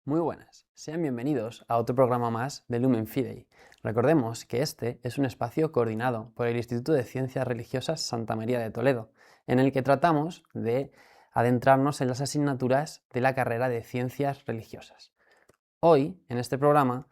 Muy buenas, sean bienvenidos a otro programa más de Lumen Fidei. Recordemos que este es un espacio coordinado por el Instituto de Ciencias Religiosas Santa María de Toledo, en el que tratamos de adentrarnos en las asignaturas de la carrera de Ciencias Religiosas. Hoy, en este programa,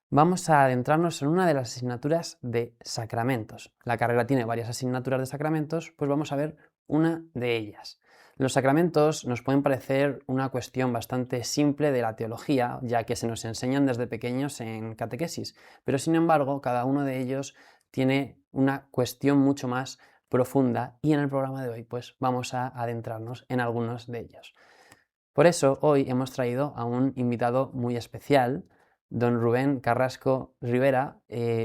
vamos a adentrarnos en una de las asignaturas de sacramentos. La carrera tiene varias asignaturas de sacramentos, pues vamos a ver una de ellas. Los sacramentos nos pueden parecer una cuestión bastante simple de la teología, ya que se nos enseñan desde pequeños en catequesis, pero sin embargo cada uno de ellos tiene una cuestión mucho más profunda y en el programa de hoy pues vamos a adentrarnos en algunos de ellos. Por eso hoy hemos traído a un invitado muy especial, don Rubén Carrasco Rivera,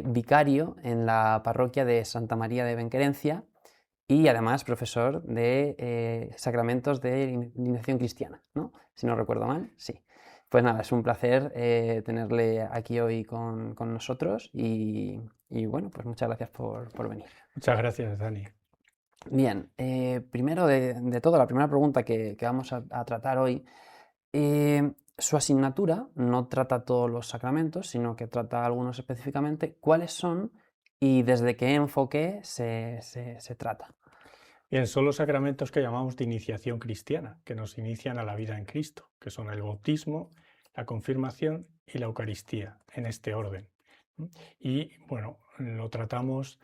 vicario en la parroquia de Santa María de Benquerencia y además profesor de sacramentos de iniciación cristiana, ¿no? Si no recuerdo mal, sí. Pues nada, es un placer tenerle aquí hoy con nosotros y bueno, pues muchas gracias por venir. Muchas gracias, Dani. Bien, primero de todo, la primera pregunta que vamos a tratar hoy, su asignatura no trata todos los sacramentos, sino que trata algunos específicamente. ¿Cuáles son y desde qué enfoque se trata? Bien, son los sacramentos que llamamos de iniciación cristiana, que nos inician a la vida en Cristo, que son el bautismo, la confirmación y la Eucaristía, en este orden. Y bueno, lo tratamos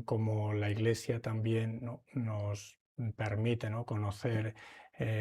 como la Iglesia también, ¿no?, nos permite, ¿no?, conocer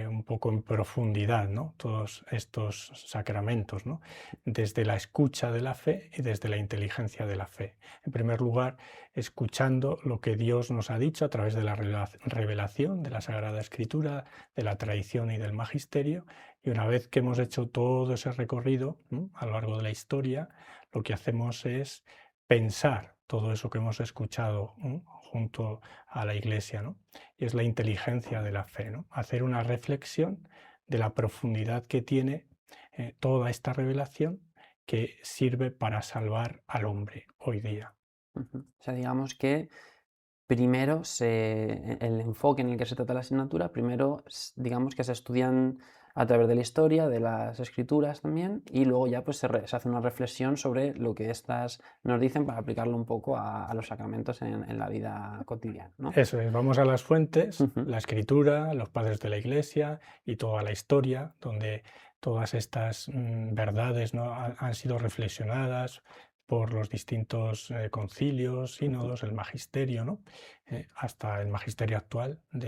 un poco en profundidad, ¿no?, todos estos sacramentos, ¿no?, desde la escucha de la fe y desde la inteligencia de la fe. En primer lugar, escuchando lo que Dios nos ha dicho a través de la revelación de la Sagrada Escritura, de la tradición y del magisterio, y una vez que hemos hecho todo ese recorrido a lo largo de la historia, lo que hacemos es pensar todo eso que hemos escuchado junto a la Iglesia, ¿no? Y es la inteligencia de la fe, ¿no? Hacer una reflexión de la profundidad que tiene toda esta revelación que sirve para salvar al hombre hoy día. Ujú. O sea, digamos que primero el enfoque en el que se trata la asignatura, primero digamos que se estudian a través de la historia, de las escrituras también, y luego ya pues se hace una reflexión sobre lo que éstas nos dicen para aplicarlo un poco a los sacramentos en la vida cotidiana, ¿no? Eso es, vamos a las fuentes, Ujú. la escritura, los padres de la Iglesia y toda la historia, donde todas estas verdades, ¿no?, han sido reflexionadas por los distintos concilios, sínodos, el magisterio, ¿no?, hasta el magisterio actual Ujú.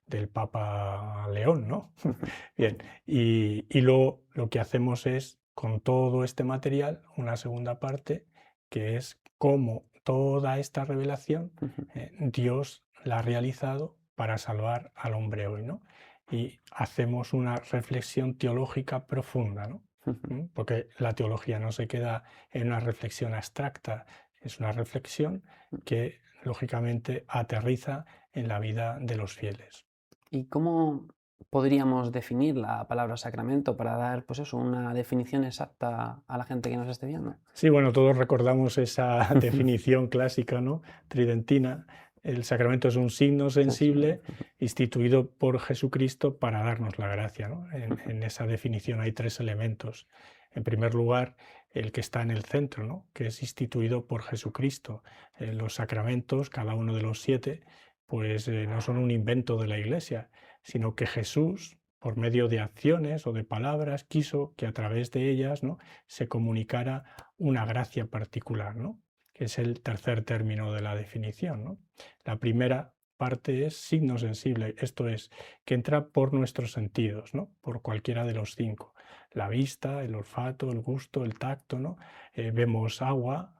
del Papa León, ¿no? Ujú. Bien, y luego lo que hacemos es, con todo este material, una segunda parte, que es cómo toda esta revelación Ujú. Dios la ha realizado para salvar al hombre hoy, ¿no? Y hacemos una reflexión teológica profunda, ¿no? Ujú. Porque la teología no se queda en una reflexión abstracta, es una reflexión que lógicamente aterriza en la vida de los fieles. ¿Y cómo podríamos definir la palabra sacramento para dar, pues eso, una definición exacta a la gente que nos esté viendo? Sí, bueno, todos recordamos esa definición clásica, ¿no?, tridentina. El sacramento es un signo Sensible. sensible instituido por Jesucristo para darnos la gracia, ¿no? Ujú. En esa definición hay tres elementos. En primer lugar, el que está en el centro, ¿no?, que es instituido por Jesucristo. Los sacramentos, cada uno de los 7, pues no son un invento de la Iglesia, sino que Jesús, por medio de acciones o de palabras, quiso que a través de ellas, ¿no?, se comunicara una gracia particular, ¿no?, que es el tercer término de la definición, ¿no? La primera parte es signo sensible, esto es, que entra por nuestros sentidos, ¿no?, por cualquiera de los 5. La vista, el olfato, el gusto, el tacto, ¿no? Vemos agua,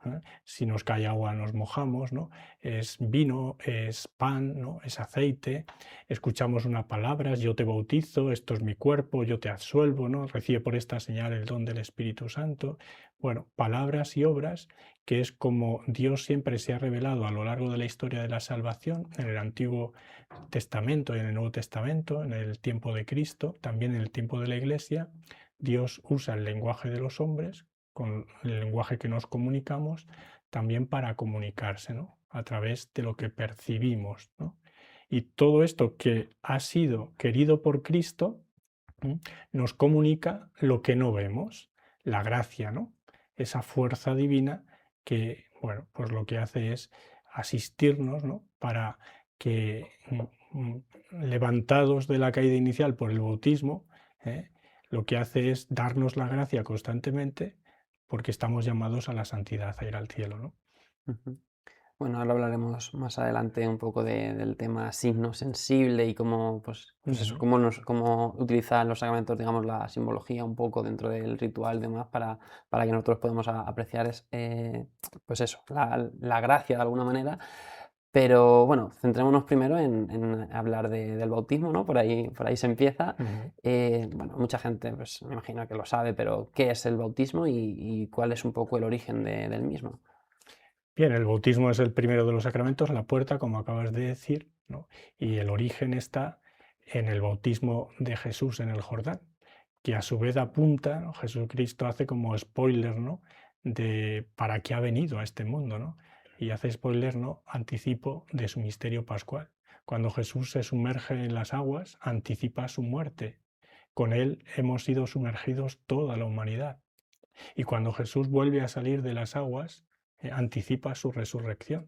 si nos cae agua nos mojamos, ¿no? Es vino, es pan, ¿no?, es aceite. Escuchamos una palabra, yo te bautizo, esto es mi cuerpo, yo te absuelvo, ¿no? Recibe por esta señal el don del Espíritu Santo. Bueno, palabras y obras, que es como Dios siempre se ha revelado a lo largo de la historia de la salvación, en el Antiguo Testamento y en el Nuevo Testamento, en el tiempo de Cristo, también en el tiempo de la Iglesia. Dios usa el lenguaje de los hombres, con el lenguaje que nos comunicamos, también para comunicarse, ¿no?, a través de lo que percibimos, ¿no? Y todo esto que ha sido querido por Cristo, ¿m? Nos comunica lo que no vemos, la gracia, ¿no? Esa fuerza divina que, bueno, pues lo que hace es asistirnos, ¿no? Para que, levantados de la caída inicial por el bautismo, ¿eh? Lo que hace es darnos la gracia constantemente porque estamos llamados a la santidad, a ir al cielo, ¿no? Ujú. Bueno, ahora hablaremos más adelante un poco del tema signo sensible y cómo, pues eso, Ujú. cómo utilizar los sacramentos, digamos, la simbología un poco dentro del ritual y demás para que nosotros podamos apreciar pues eso, la gracia de alguna manera. Pero bueno, centrémonos primero en hablar del bautismo, ¿no? Por ahí se empieza. Ujú. Bueno, mucha gente, pues me imagino que lo sabe, pero ¿qué es el bautismo y cuál es un poco el origen del mismo? Bien, el bautismo es el primero de los sacramentos, la puerta, como acabas de decir, ¿no? Y el origen está en el bautismo de Jesús en el Jordán, que a su vez apunta, ¿no? Jesucristo hace como spoiler, ¿no? De para qué ha venido a este mundo, ¿no? Y hace spoiler, ¿no? Anticipo de su misterio pascual. Cuando Jesús se sumerge en las aguas, anticipa su muerte. Con él hemos sido sumergidos toda la humanidad. Y cuando Jesús vuelve a salir de las aguas, anticipa su resurrección.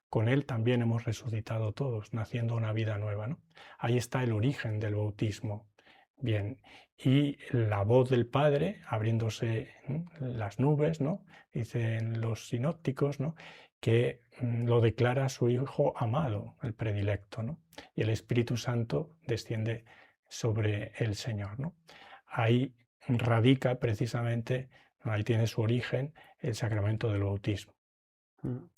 Con él también hemos resucitado todos, naciendo una vida nueva, ¿no? Ahí está el origen del bautismo. Bien, y la voz del Padre abriéndose las nubes, ¿no? Dicen los sinópticos, ¿no? Que lo declara su Hijo amado, el predilecto, ¿no? Y el Espíritu Santo desciende sobre el Señor, ¿no? Ahí radica precisamente, ahí tiene su origen el sacramento del bautismo.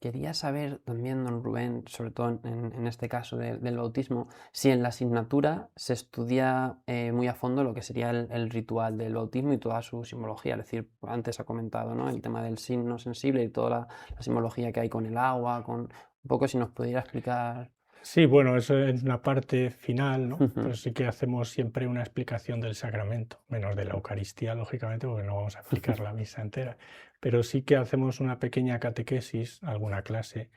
Quería saber también, don Rubén, sobre todo en este caso del bautismo, si en la asignatura se estudia muy a fondo lo que sería el ritual del bautismo y toda su simbología. Es decir, antes ha comentado, ¿no? El tema del signo sensible y toda la simbología que hay con el agua, con un poco si nos pudiera explicar. Sí, bueno, eso es una parte final, ¿no? Ujú, Pero sí que hacemos siempre una explicación del sacramento, menos de la Eucaristía, lógicamente, porque no vamos a explicar la misa entera, pero sí que hacemos una pequeña catequesis, alguna clase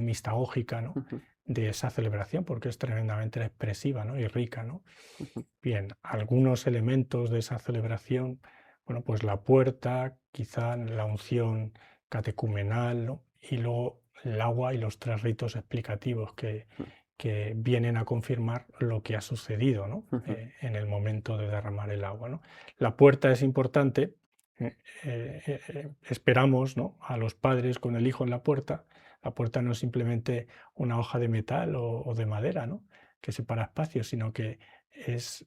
mistagógica, ¿no? ujú, De esa celebración, porque es tremendamente expresiva, ¿no? Y rica, ¿no? ujú, Bien, algunos elementos de esa celebración, bueno, pues la puerta, quizá la unción catecumenal, ¿no? Y luego el agua y los tres ritos explicativos que vienen a confirmar lo que ha sucedido, ¿no? ujú, En el momento de derramar el agua, ¿no? La puerta es importante. Esperamos, ¿no? A los padres con el hijo en la puerta. La puerta no es simplemente una hoja de metal o de madera, ¿no? Que separa espacios, sino que es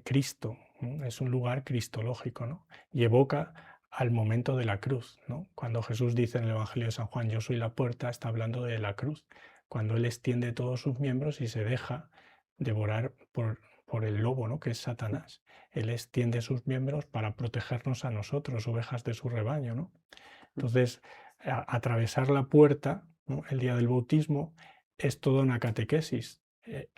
Cristo, ¿no? Es un lugar cristológico, ¿no? Y evoca al momento de la cruz, ¿no? Cuando Jesús dice en el Evangelio de San Juan, yo soy la puerta, está hablando de la cruz, cuando Él extiende todos sus miembros y se deja devorar por el lobo, ¿no? Que es Satanás. Él extiende sus miembros para protegernos a nosotros, ovejas de su rebaño, ¿no? Entonces, atravesar la puerta, ¿no? El día del bautismo es toda una catequesis.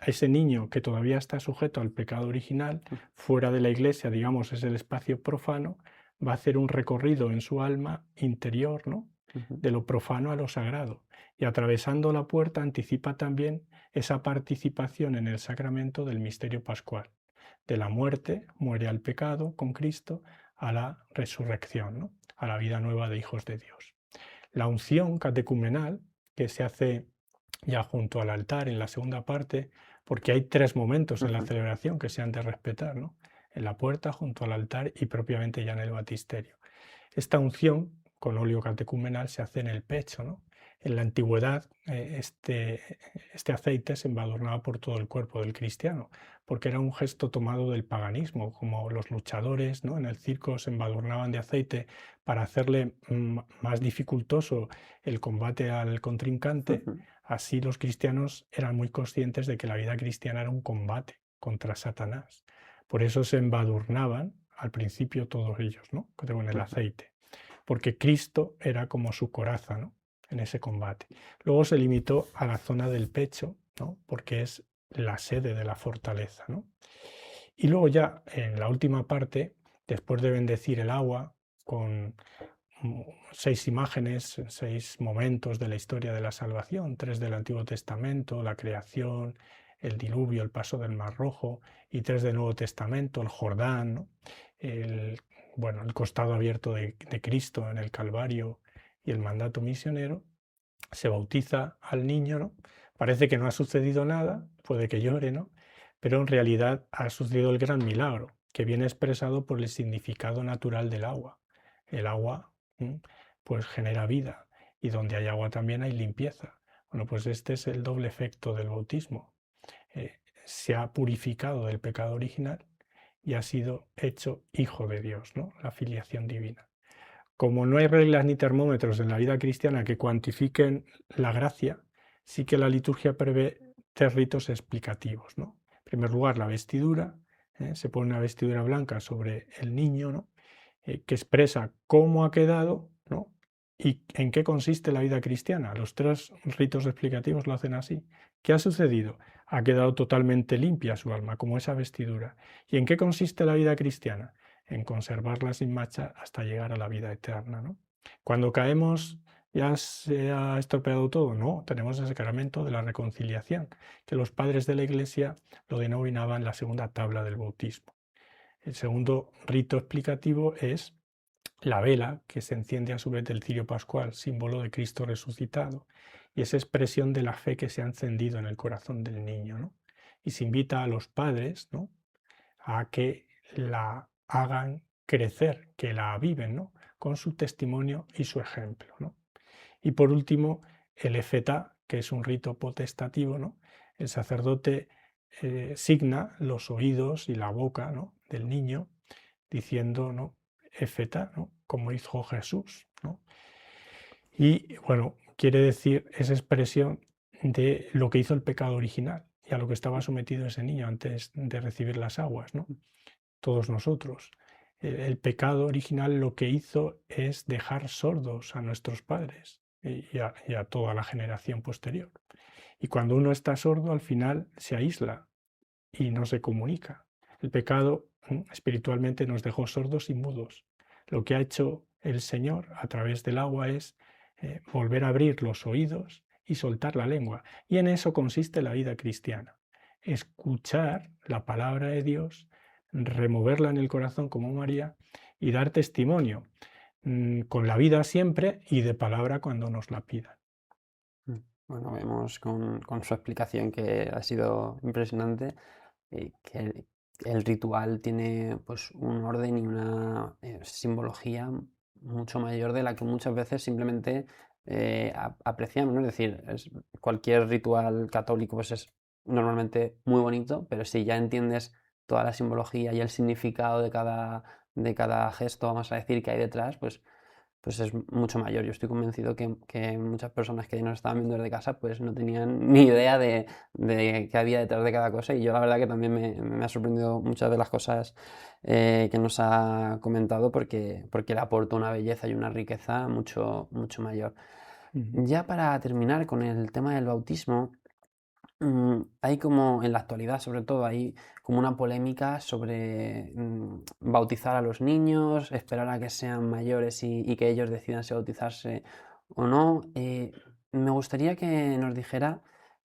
A ese niño que todavía está sujeto al pecado original, fuera de la iglesia, digamos, es el espacio profano, va a hacer un recorrido en su alma interior, ¿no? ujú, De lo profano a lo sagrado. Y atravesando la puerta anticipa también esa participación en el sacramento del misterio pascual. De la muerte, muere al pecado con Cristo, a la resurrección, ¿no? A la vida nueva de hijos de Dios. La unción catecumenal, que se hace ya junto al altar en la segunda parte, porque hay tres momentos en la ujú, celebración que se han de respetar, ¿no? En la puerta, junto al altar y propiamente ya en el batisterio. Esta unción con óleo catecumenal se hace en el pecho, ¿no? En la antigüedad, este aceite se embadurnaba por todo el cuerpo del cristiano, porque era un gesto tomado del paganismo, como los luchadores, ¿no? En el circo se embadurnaban de aceite para hacerle más dificultoso el combate al contrincante. ujú, Así los cristianos eran muy conscientes de que la vida cristiana era un combate contra Satanás. Por eso se embadurnaban al principio todos ellos, ¿no? Con el ujú, aceite, porque Cristo era como su coraza, ¿no? En ese combate. Luego se limitó a la zona del pecho, ¿no? Porque es la sede de la fortaleza, ¿no? Y luego ya en la última parte, después de bendecir el agua con 6 imágenes, 6 momentos de la historia de la salvación, 3 del Antiguo Testamento, la creación, el diluvio, el paso del Mar Rojo, y 3 del Nuevo Testamento, el Jordán, ¿no? el, el costado abierto de Cristo en el Calvario y el mandato misionero. Se bautiza al niño, ¿no? Parece que no ha sucedido nada, puede que llore, ¿no? Pero en realidad ha sucedido el gran milagro, que viene expresado por el significado natural del agua. El agua, pues genera vida, y donde hay agua también hay limpieza. Bueno, pues este es el doble efecto del bautismo. Se ha purificado del pecado original y ha sido hecho hijo de Dios, ¿no? La filiación divina. Como no hay reglas ni termómetros en la vida cristiana que cuantifiquen la gracia, sí que la liturgia prevé 3 ritos explicativos, ¿no? En primer lugar, la vestidura, se pone una vestidura blanca sobre el niño, ¿no? Que expresa cómo ha quedado, ¿no? Y en qué consiste la vida cristiana. Los 3 ritos explicativos lo hacen así. ¿Qué ha sucedido? Ha quedado totalmente limpia su alma, como esa vestidura. ¿Y en qué consiste la vida cristiana? En conservarla sin mancha hasta llegar a la vida eterna, ¿no? Cuando caemos, ¿ya se ha estropeado todo? No, tenemos el sacramento de la reconciliación, que los padres de la Iglesia lo denominaban la segunda tabla del bautismo. El segundo rito explicativo es la vela, que se enciende a su vez del cirio pascual, símbolo de Cristo resucitado, y es expresión de la fe que se ha encendido en el corazón del niño, ¿no? Y se invita a los padres, ¿no?, a que la hagan crecer, que la aviven, ¿no?, con su testimonio y su ejemplo, ¿no? Y por último, el efetá, que es un rito potestativo, ¿no? El sacerdote signa los oídos y la boca, ¿no?, del niño, diciendo, ¿no?, efetá, ¿no?, como hizo Jesús, ¿no? Y bueno, quiere decir esa expresión de lo que hizo el pecado original y a lo que estaba sometido ese niño antes de recibir las aguas, ¿no? Todos nosotros. El pecado original lo que hizo es dejar sordos a nuestros padres y a toda la generación posterior. Y cuando uno está sordo, al final se aísla y no se comunica. El pecado espiritualmente nos dejó sordos y mudos. Lo que ha hecho el Señor a través del agua es volver a abrir los oídos y soltar la lengua. Y en eso consiste la vida cristiana. Escuchar la palabra de Dios, removerla en el corazón como María y dar testimonio con la vida siempre y de palabra cuando nos la pidan. Bueno, vemos con su explicación que ha sido impresionante, que el ritual tiene pues un orden y una simbología mucho mayor de la que muchas veces simplemente apreciamos, ¿no? Es decir, cualquier ritual católico pues es normalmente muy bonito, pero si ya entiendes toda la simbología y el significado de cada gesto, vamos a decir, que hay detrás, pues es mucho mayor. Yo estoy convencido que muchas personas que nos estaban viendo desde casa pues no tenían ni idea de qué había detrás de cada cosa, y yo la verdad que también me ha sorprendido muchas de las cosas que nos ha comentado, porque le aporta una belleza y una riqueza mucho, mucho mayor. Ya para terminar con el tema del bautismo, hay como en la actualidad, sobre todo, hay como una polémica sobre bautizar a los niños, esperar a que sean mayores y que ellos decidan si bautizarse o no. Me gustaría que nos dijera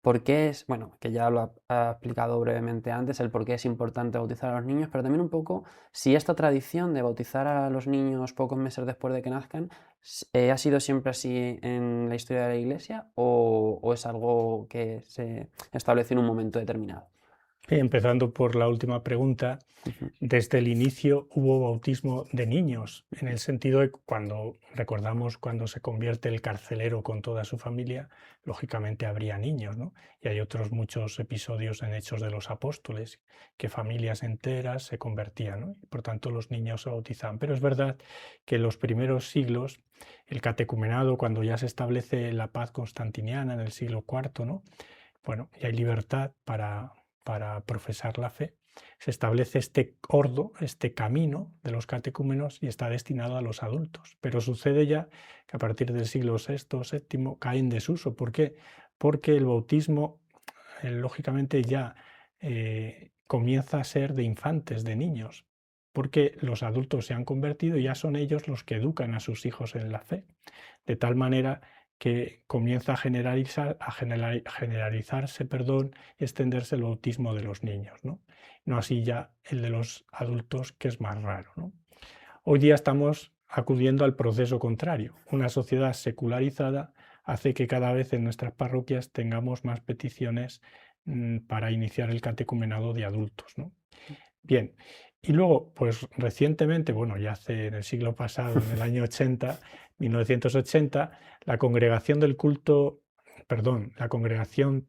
por qué es, bueno, que ya lo ha explicado brevemente antes, el por qué es importante bautizar a los niños, pero también un poco si esta tradición de bautizar a los niños pocos meses después de que nazcan ha sido siempre así en la historia de la Iglesia, o es algo que se estableció en un momento determinado. Empezando por la última pregunta, Ujú. desde el inicio hubo bautismo de niños, en el sentido de cuando recordamos cuando se convierte el carcelero con toda su familia, lógicamente habría niños, ¿no? Y hay otros muchos episodios en Hechos de los Apóstoles, que familias enteras se convertían, ¿no? Y por tanto los niños se bautizaban. Pero es verdad que en los primeros siglos, el catecumenado, cuando ya se establece la paz constantiniana en el siglo IV, ¿no?, bueno, y hay libertad para profesar la fe, se establece este ordo, este camino de los catecúmenos, y está destinado a los adultos. Pero sucede ya que a partir del siglo VI, VII cae en desuso. ¿Por qué? Porque el bautismo, lógicamente, ya comienza a ser de infantes, de niños, porque los adultos se han convertido y ya son ellos los que educan a sus hijos en la fe. De tal manera que comienza generalizarse, y extenderse el bautismo de los niños, ¿no? No así ya el de los adultos, que es más raro, ¿no? Hoy día estamos acudiendo al proceso contrario. Una sociedad secularizada hace que cada vez en nuestras parroquias tengamos más peticiones para iniciar el catecumenado de adultos, ¿no? Bien, y luego, pues recientemente, bueno, ya hace en el siglo pasado, en el año 80, 1980, la Congregación del Culto, perdón, la Congregación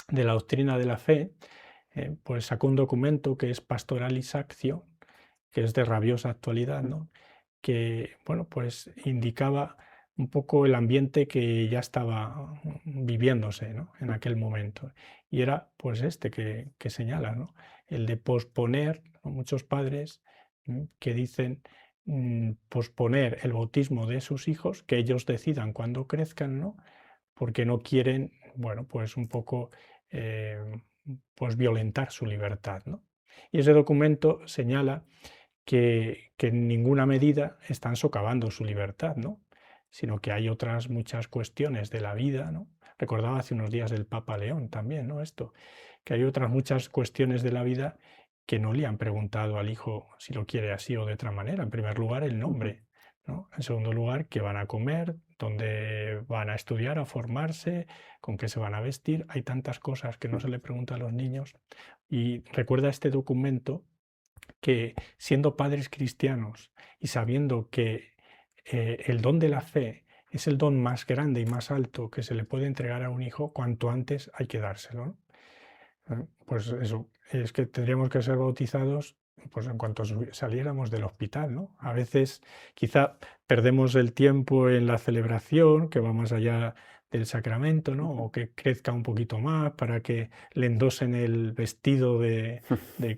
de la Doctrina de la Fe, pues sacó un documento que es Pastoralis Actio, que es de rabiosa actualidad, ¿no? Que, bueno, pues indicaba un poco el ambiente que ya estaba viviéndose, ¿no? En aquel momento. Y era pues este que señala, ¿no? El de posponer, ¿no? Muchos padres que dicen posponer el bautismo de sus hijos, que ellos decidan cuando crezcan, ¿no? Porque no quieren, bueno, pues un poco eh, pues violentar su libertad, ¿no? Y ese documento señala que en ninguna medida están socavando su libertad, ¿no? Sino que hay otras muchas cuestiones de la vida, ¿no? Recordaba hace unos días el Papa León también, ¿no? Esto, que hay otras muchas cuestiones de la vida que no le han preguntado al hijo si lo quiere así o de otra manera. En primer lugar, el nombre, ¿no? En segundo lugar, qué van a comer, dónde van a estudiar, a formarse, con qué se van a vestir. Hay tantas cosas que no se le pregunta a los niños. Y recuerda este documento que, siendo padres cristianos y sabiendo que el don de la fe es el don más grande y más alto que se le puede entregar a un hijo, cuanto antes hay que dárselo, ¿no? Pues eso, es que tendríamos que ser bautizados pues en cuanto saliéramos del hospital, ¿no? A veces quizá perdemos el tiempo en la celebración, que va más allá del sacramento, ¿no? O que crezca un poquito más para que le endosen el vestido de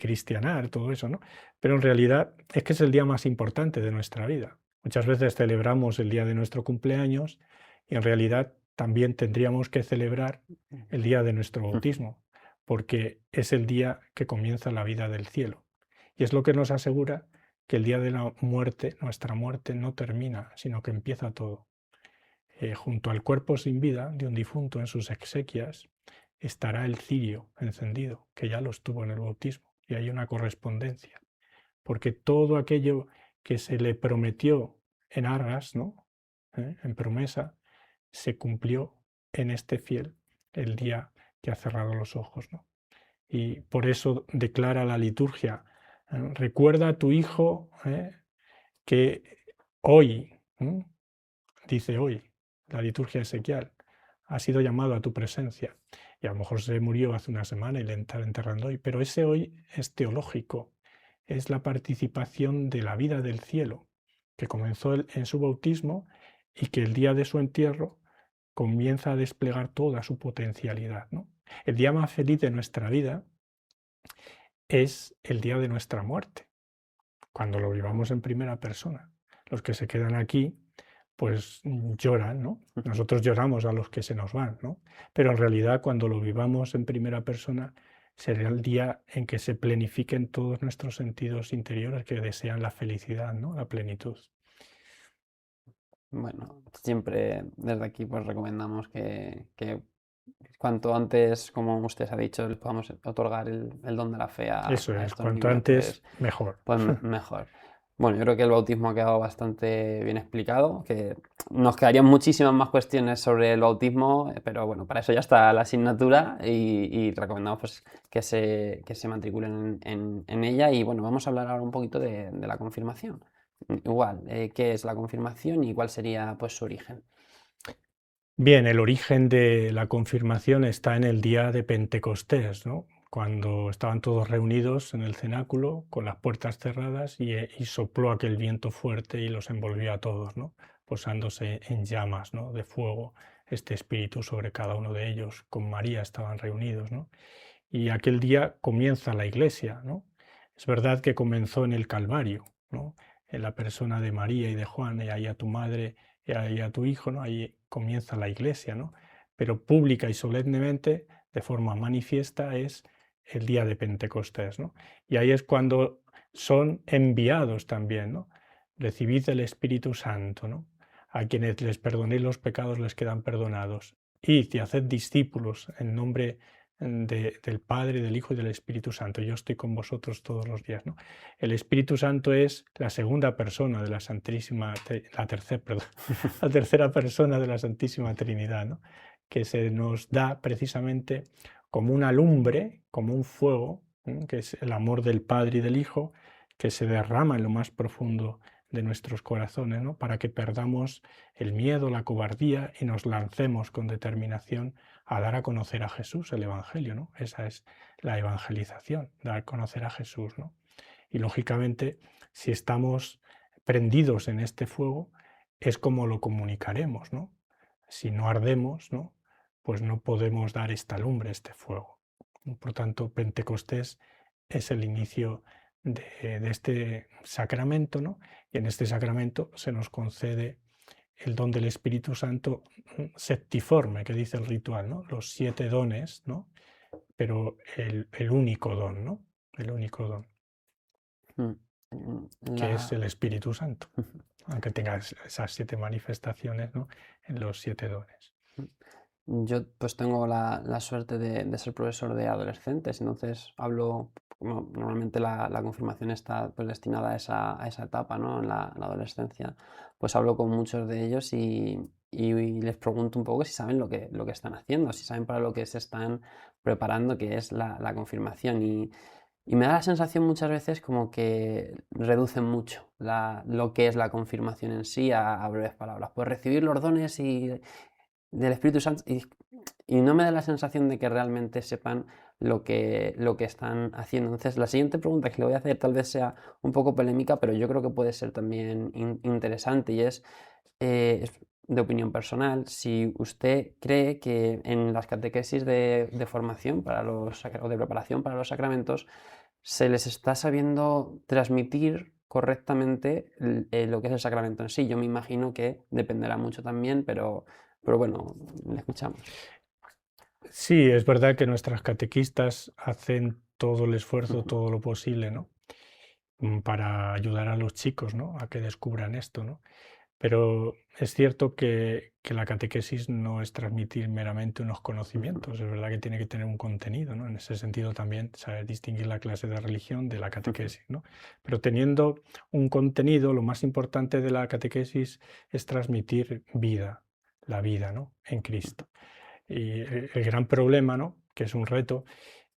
cristianar, todo eso, ¿no? Pero en realidad es que es el día más importante de nuestra vida. Muchas veces celebramos el día de nuestro cumpleaños y en realidad también tendríamos que celebrar el día de nuestro bautismo, porque es el día que comienza la vida del cielo. Y es lo que nos asegura que el día de la muerte, nuestra muerte, no termina, sino que empieza todo. Junto al cuerpo sin vida de un difunto en sus exequias estará el cirio encendido, que ya lo estuvo en el bautismo, y hay una correspondencia, porque todo aquello que se le prometió en arras, ¿no? En promesa, se cumplió en este fiel el día que ha cerrado los ojos, ¿no? Y por eso declara la liturgia, recuerda a tu hijo que hoy, dice hoy, la liturgia ezequial, ha sido llamado a tu presencia. Y a lo mejor se murió hace una semana y le está enterrando hoy, pero ese hoy es teológico, es la participación de la vida del cielo, que comenzó en su bautismo y que el día de su entierro comienza a desplegar toda su potencialidad, ¿no? El día más feliz de nuestra vida es el día de nuestra muerte, cuando lo vivamos en primera persona. Los que se quedan aquí, pues lloran, ¿no? Nosotros lloramos a los que se nos van, ¿no? Pero en realidad cuando lo vivamos en primera persona será el día en que se plenifiquen todos nuestros sentidos interiores que desean la felicidad, ¿no? La plenitud. Bueno, siempre desde aquí pues recomendamos que cuanto antes, como usted ha dicho, les podamos otorgar el don de la fe Eso a es, estos cuanto niños, antes, mejor. pues mejor. Bueno, yo creo que el bautismo ha quedado bastante bien explicado, que nos quedarían muchísimas más cuestiones sobre el bautismo, pero bueno, para eso ya está la asignatura y recomendamos pues, que se matriculen en ella. Y bueno, vamos a hablar ahora un poquito de la confirmación. Igual, ¿qué es la confirmación y cuál sería pues, su origen? Bien, el origen de la confirmación está en el día de Pentecostés, ¿no? Cuando estaban todos reunidos en el cenáculo con las puertas cerradas y sopló aquel viento fuerte y los envolvió a todos, ¿no? Posándose en llamas, ¿no? De fuego, este espíritu sobre cada uno de ellos. Con María estaban reunidos, ¿no? Y aquel día comienza la iglesia, ¿no? Es verdad que comenzó en el Calvario, ¿no? En la persona de María y de Juan, y ahí a tu madre y ahí a tu hijo, ¿no? Ahí comienza la iglesia, ¿no? Pero pública y solemnemente, de forma manifiesta, es el día de Pentecostés, ¿no? Y ahí es cuando son enviados también, ¿no? Recibid el Espíritu Santo, ¿no? a quienes les perdonéis los pecados les quedan perdonados. Id y haced discípulos en nombre del Padre, del Hijo y del Espíritu Santo. Yo estoy con vosotros todos los días, ¿no? El Espíritu Santo es la segunda persona de la Santísima, la tercera persona de la Santísima Trinidad, ¿no? Que se nos da precisamente como una lumbre, como un fuego, que es el amor del Padre y del Hijo, que se derrama en lo más profundo de nuestros corazones, ¿no? Para que perdamos el miedo, la cobardía y nos lancemos con determinación a dar a conocer a Jesús, el Evangelio, ¿no? Esa es la evangelización, dar a conocer a Jesús, ¿no? Y lógicamente, si estamos prendidos en este fuego, es como lo comunicaremos, ¿no? Si no ardemos, ¿no? Pues no podemos dar esta lumbre, este fuego. Por tanto, Pentecostés es el inicio de este sacramento, ¿no? Y en este sacramento se nos concede el don del Espíritu Santo septiforme, que dice el ritual, ¿no? Los 7 dones, ¿no? Pero el único don, ¿no? El único don, que es el Espíritu Santo, aunque tenga esas 7 manifestaciones, ¿no? En los 7 dones. Yo pues tengo la suerte de ser profesor de adolescentes, entonces hablo, normalmente la confirmación está pues destinada a esa etapa, ¿no? En la adolescencia, pues hablo con muchos de ellos y les pregunto un poco si saben lo que están haciendo, si saben para lo que se están preparando, que es la confirmación. Y me da la sensación muchas veces como que reducen mucho lo que es la confirmación en sí a breves palabras. Pues recibir los dones del Espíritu Santo y no me da la sensación de que realmente sepan lo que están haciendo. Entonces, la siguiente pregunta que le voy a hacer tal vez sea un poco polémica, pero yo creo que puede ser también interesante y es de opinión personal, si usted cree que en las catequesis de formación o de preparación para los sacramentos se les está sabiendo transmitir correctamente lo que es el sacramento en sí. Yo me imagino que dependerá mucho también, pero bueno, le escuchamos. Sí, es verdad que nuestras catequistas hacen todo el esfuerzo, todo lo posible, ¿no? Para ayudar a los chicos, ¿no? A que descubran esto, ¿no? Pero es cierto que la catequesis no es transmitir meramente unos conocimientos, es verdad que tiene que tener un contenido, ¿no? En ese sentido también saber distinguir la clase de religión de la catequesis, ¿no? Pero teniendo un contenido, lo más importante de la catequesis es transmitir vida, la vida, ¿no? En Cristo. Y el gran problema, ¿no? Que es un reto,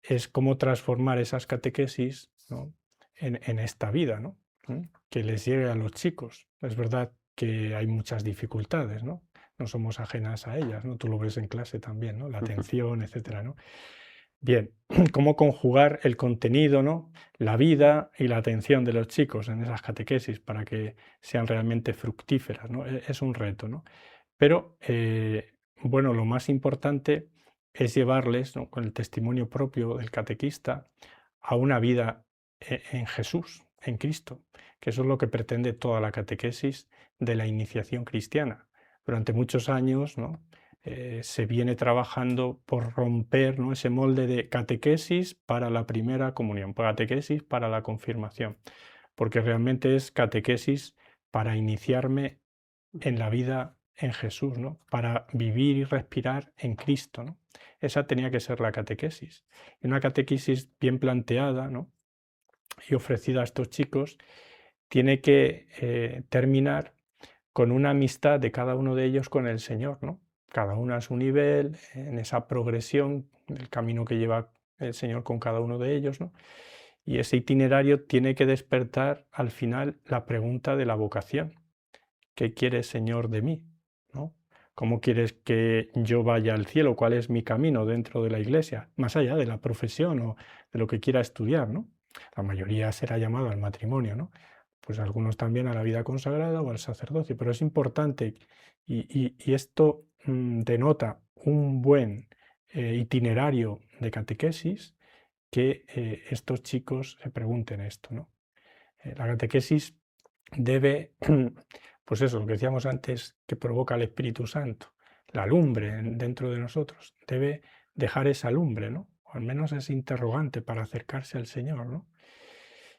es cómo transformar esas catequesis, ¿no? en esta vida, ¿no? Que les llegue a los chicos. Es verdad que hay muchas dificultades, ¿no? No somos ajenas a ellas, ¿no? Tú lo ves en clase también, ¿no? La atención, etcétera, ¿no? Bien, cómo conjugar el contenido, ¿no? La vida y la atención de los chicos en esas catequesis para que sean realmente fructíferas, ¿no? Es un reto, ¿no? Pero, bueno, lo más importante es llevarles, ¿no? Con el testimonio propio del catequista a una vida en Jesús, en Cristo, que eso es lo que pretende toda la catequesis de la iniciación cristiana. Durante muchos años, ¿no? Se viene trabajando por romper, ¿no? Ese molde de catequesis para la primera comunión, catequesis para la confirmación, porque realmente es catequesis para iniciarme en la vida en Jesús, ¿no? Para vivir y respirar en Cristo, ¿no? Esa tenía que ser la catequesis. Y una catequesis bien planteada, ¿no? Y ofrecida a estos chicos, tiene que terminar con una amistad de cada uno de ellos con el Señor, ¿no? Cada uno a su nivel, en esa progresión, el camino que lleva el Señor con cada uno de ellos, ¿no? Y ese itinerario tiene que despertar al final la pregunta de la vocación. ¿Qué quieres, Señor, de mí? ¿No? ¿Cómo quieres que yo vaya al cielo? ¿Cuál es mi camino dentro de la iglesia? Más allá de la profesión o de lo que quiera estudiar, ¿no? La mayoría será llamado al matrimonio, ¿no? Pues algunos también a la vida consagrada o al sacerdocio, pero es importante y esto denota un buen itinerario de catequesis que estos chicos se pregunten esto, ¿no? La catequesis debe, pues eso, lo que decíamos antes, que provoca el Espíritu Santo, la lumbre dentro de nosotros, debe dejar esa lumbre, ¿no? O al menos ese interrogante para acercarse al Señor, ¿no?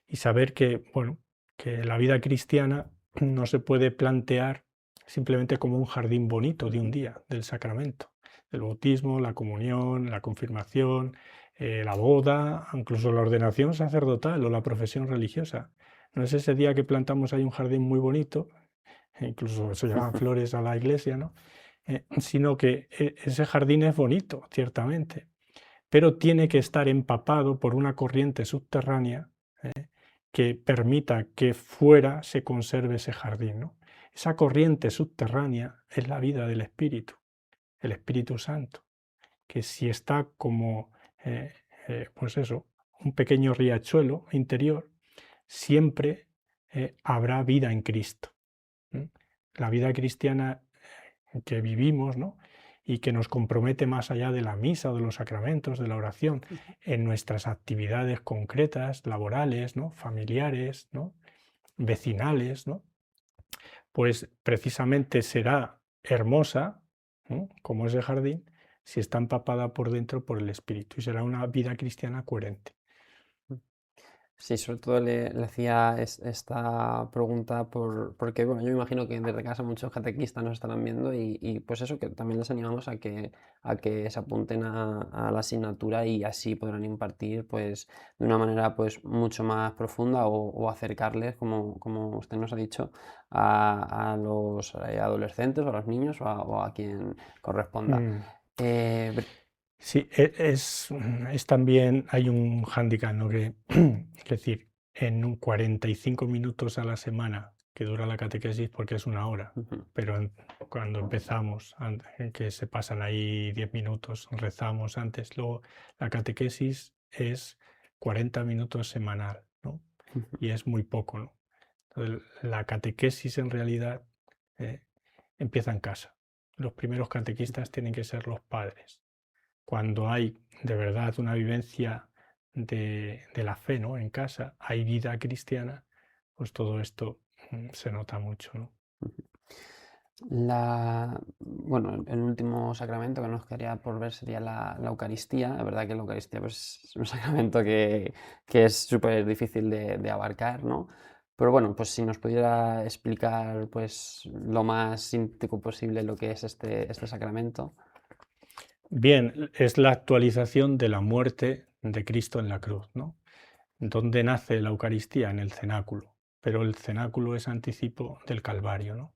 Y saber que, bueno, que la vida cristiana no se puede plantear simplemente como un jardín bonito de un día, del sacramento, el bautismo, la comunión, la confirmación, la boda, incluso la ordenación sacerdotal o la profesión religiosa. No es ese día que plantamos ahí un jardín muy bonito, incluso se llaman flores a la iglesia, ¿no? Sino que ese jardín es bonito, ciertamente, pero tiene que estar empapado por una corriente subterránea que permita que fuera se conserve ese jardín, ¿no? Esa corriente subterránea es la vida del Espíritu, el Espíritu Santo, que si está como, pues eso, un pequeño riachuelo interior, siempre habrá vida en Cristo. La vida cristiana que vivimos, ¿no? Y que nos compromete más allá de la misa o de los sacramentos, de la oración, en nuestras actividades concretas, laborales, ¿no? Familiares, ¿no? Vecinales, ¿no? Pues precisamente será hermosa, ¿no? Como ese jardín, si está empapada por dentro por el Espíritu, y será una vida cristiana coherente. Sí, sobre todo le hacía esta pregunta porque, bueno, yo me imagino que desde casa muchos catequistas nos estarán viendo y, pues eso, que también les animamos a que se apunten a la asignatura y así podrán impartir, pues, de una manera, pues, mucho más profunda o acercarles, como usted nos ha dicho, a los adolescentes o a los niños o a quien corresponda. Mm. Eh, Sí, es también, hay un hándicap, ¿no? Que, es decir, en 45 minutos a la semana que dura la catequesis, porque es una hora, Ujú. pero cuando empezamos, en que se pasan ahí 10 minutos, rezamos antes, luego la catequesis es 40 minutos semanal, ¿no? Y es muy poco, ¿no? Entonces, la catequesis en realidad eh, empieza en casa. Los primeros catequistas tienen que ser los padres. Cuando hay de verdad una vivencia de la fe, ¿no? En casa, hay vida cristiana, pues todo esto se nota mucho, ¿no? Bueno, el último sacramento que nos quedaría por ver sería la Eucaristía. Es verdad que la Eucaristía pues, es un sacramento que es súper difícil de abarcar, ¿no? Pero bueno, pues si nos pudiera explicar pues lo más sintético posible lo que es este sacramento. Bien, es la actualización de la muerte de Cristo en la cruz, ¿no? ¿Dónde nace la Eucaristía? En el cenáculo, pero el cenáculo es anticipo del Calvario, ¿no?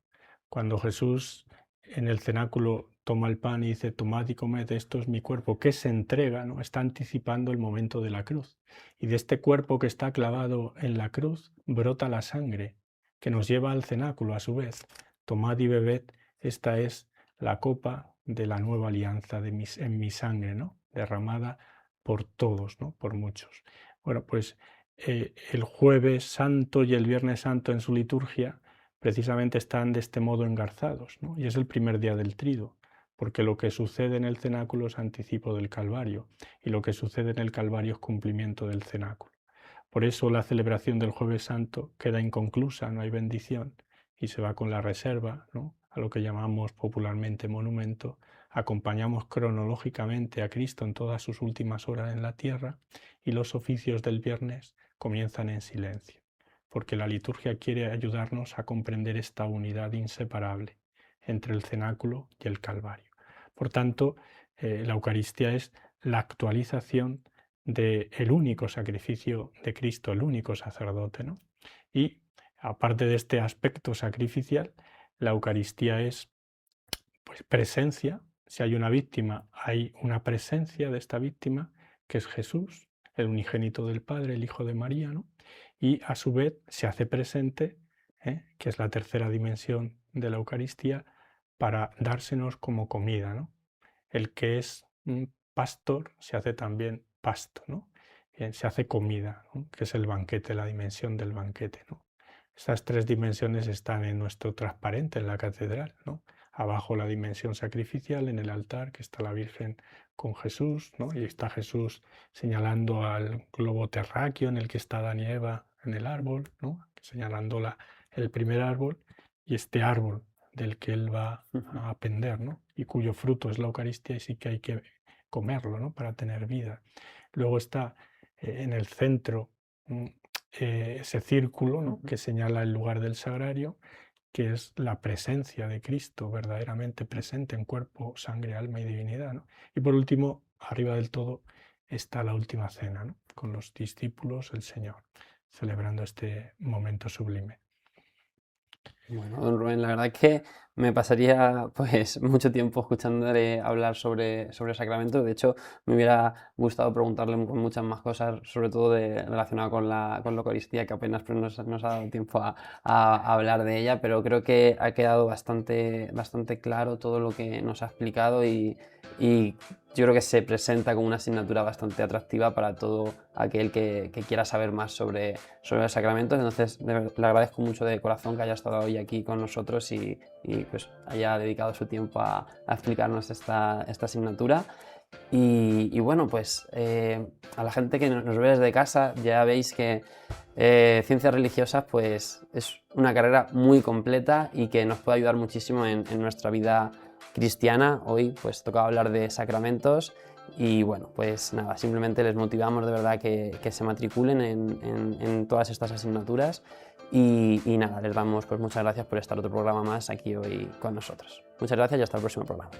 Cuando Jesús en el cenáculo toma el pan y dice, tomad y comed, esto es mi cuerpo, que se entrega, ¿no? Está anticipando el momento de la cruz. Y de este cuerpo que está clavado en la cruz brota la sangre, que nos lleva al cenáculo a su vez. Tomad y bebed, esta es la copa de la nueva alianza en mi sangre, ¿no? Derramada por todos, ¿no? Por muchos. Bueno, pues el jueves santo y el viernes santo en su liturgia precisamente están de este modo engarzados, ¿no? Y es el primer día del trido, porque lo que sucede en el cenáculo es anticipo del Calvario y lo que sucede en el Calvario es cumplimiento del cenáculo. Por eso la celebración del jueves santo queda inconclusa, no hay bendición y se va con la reserva, ¿no? A lo que llamamos popularmente monumento. Acompañamos cronológicamente a Cristo en todas sus últimas horas en la tierra y los oficios del viernes comienzan en silencio, porque la liturgia quiere ayudarnos a comprender esta unidad inseparable entre el cenáculo y el Calvario. Por tanto, la Eucaristía es la actualización del único sacrificio de Cristo, el único sacerdote, ¿no? Y aparte de este aspecto sacrificial, la Eucaristía es pues presencia. Si hay una víctima, hay una presencia de esta víctima, que es Jesús, el unigénito del Padre, el Hijo de María, ¿no? Y a su vez se hace presente, que es la tercera dimensión de la Eucaristía, para dársenos como comida, ¿no? El que es un pastor se hace también pasto, ¿no? Bien, se hace comida, ¿no? Que es el banquete, la dimensión del banquete, ¿no? Estas tres dimensiones están en nuestro transparente, en la catedral, ¿no? Abajo la dimensión sacrificial en el altar, que está la Virgen con Jesús, ¿no? Y está Jesús señalando al globo terráqueo en el que está Adán y Eva en el árbol, ¿no? Señalando el primer árbol y este árbol del que él va a pender, ¿no? Y cuyo fruto es la Eucaristía y sí que hay que comerlo, ¿no? Para tener vida. Luego está en el centro ese círculo, ¿no? Que señala el lugar del sagrario, que es la presencia de Cristo verdaderamente presente en cuerpo, sangre, alma y divinidad, ¿no? Y por último, arriba del todo, está la última cena, ¿no? Con los discípulos, el Señor, celebrando este momento sublime. Bueno, don Rubén, la verdad es que me pasaría pues mucho tiempo escuchándole hablar sobre sacramentos. De hecho, me hubiera gustado preguntarle muchas más cosas, sobre todo relacionado con la Eucaristía, que apenas pues, nos ha dado tiempo a hablar de ella, pero creo que ha quedado bastante claro todo lo que nos ha explicado y yo creo que se presenta como una asignatura bastante atractiva para todo aquel que quiera saber más sobre los sacramentos. Entonces, le agradezco mucho de corazón que haya estado hoy aquí con nosotros y pues haya dedicado su tiempo a explicarnos esta asignatura. Y bueno, pues a la gente que nos ve desde casa, ya veis que ciencias religiosas pues es una carrera muy completa y que nos puede ayudar muchísimo en nuestra vida cristiana. Hoy pues toca hablar de sacramentos y bueno, pues nada, simplemente les motivamos de verdad que se matriculen en todas estas asignaturas y nada, les damos pues muchas gracias por estar otro programa más aquí hoy con nosotros. Muchas gracias y hasta el próximo programa.